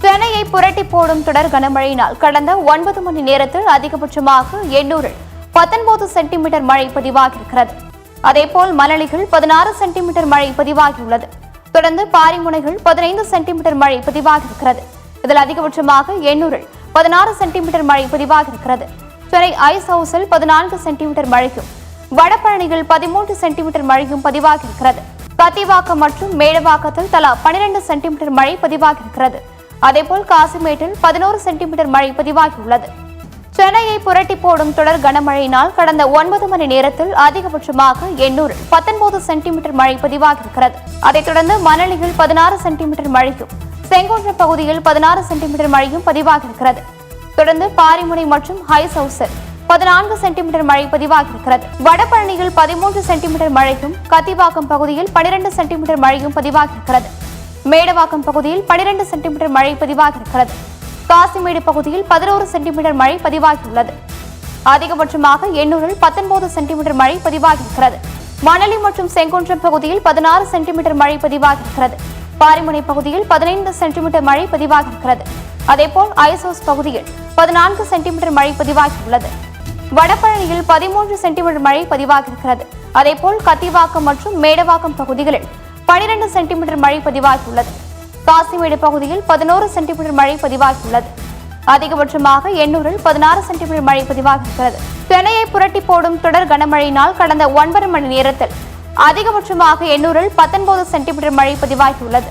சென்னையை புரட்டி போடும் தொடர் கனமழையினால் கடந்த 9 மணி நேரத்தில் அதிகபட்சமாக எண்ணூரில் 19 சென்டிமீட்டர் மழை பதிவாகியிருக்கிறது. அதேபோல் மணலிகள் 16 சென்டிமீட்டர் மழை பதிவாகியுள்ளது. தொடர்ந்து பாரிமுனைகள் 15 சென்டிமீட்டர் மழை பதிவாகியிருக்கிறது. இதில் அதிகபட்சமாக எண்ணூரில் 16 சென்டிமீட்டர் மழை பதிவாகியிருக்கிறது. சென்னை ஐஸ் ஹவுஸில் 14 சென்டிமீட்டர் மழையும், வடபழனியில் 13 சென்டிமீட்டர் மழையும் பதிவாகியிருக்கிறது. கத்திவாக்கம் மற்றும் மேடவாக்கத்தில் தலா 12 சென்டிமீட்டர் மழை பதிவாகியிருக்கிறது. அதேபோல் காசிமேட்டில் 11 சென்டிமீட்டர் மழை பதிவாகியுள்ளது. சென்னையை புரட்டி போடும் தொடர் கனமழையினால் கடந்த 9 மணி நேரத்தில் அதிகபட்சமாக எண்ணூரில் 19 சென்டிமீட்டர் மழை பதிவாகியிருக்கிறது. அதைத் தொடர்ந்து மணலியில் 16 சென்டிமீட்டர் மழையும், செங்கோன்றம் பகுதியில் 16 சென்டிமீட்டர் மழையும் பதிவாகியிருக்கிறது. தொடர்ந்து பாரிமுனை மற்றும் ஐஸ் ஹவுஸில் 14 சென்டிமீட்டர் மழை பதிவாகியிருக்கிறது. வடபழனியில் 13 சென்டிமீட்டர் மழையும், கத்திவாக்கம் பகுதியில் 12 சென்டிமீட்டர் மழையும் பதிவாகியிருக்கிறது. மேடவாக்கம் பகுதியில் 12 சென்டிமீட்டர் மழை பதிவாகியிருக்கிறது. காசிமேடு பகுதியில் 11 சென்டிமீட்டர் மழை பதிவாகியுள்ளது. அதிகபட்சமாக எண்ணூரில் 19 சென்டிமீட்டர் மழை பதிவாகியிருக்கிறது. மணலி மற்றும் செங்கோன்றம் பகுதியில் 16 சென்டிமீட்டர் மழை பதிவாகியிருக்கிறது. பாரிமுனை பகுதியில் 15 சென்டிமீட்டர் மழை பதிவாகியிருக்கிறது. அதேபோல் ஐஸ் ஹவுஸ் பகுதியில் 14 சென்டிமீட்டர் மழை பதிவாகியுள்ளது. வடபழனியில் 13 சென்டிமீட்டர் மழை பதிவாகியிருக்கிறது. அதேபோல் கத்திவாக்கம் மற்றும் மேடவாக்கம் பகுதிகளில் 12 சென்டிமீட்டர் மழை பதிவாகியுள்ளது. காசிமேடு பகுதியில் 11 சென்டிமீட்டர் மழை பதிவாகியுள்ளது. அதிகபட்சமாக எண்ணூரில் 16 சென்டிமீட்டர் மழை பதிவாகியிருக்கிறது. சென்னையை புரட்டி போடும் தொடர் கனமழையினால் கடந்த 9 மணி நேரத்தில் அதிகபட்சமாக எண்ணூரில் 19 சென்டிமீட்டர் மழை பதிவாகியுள்ளது.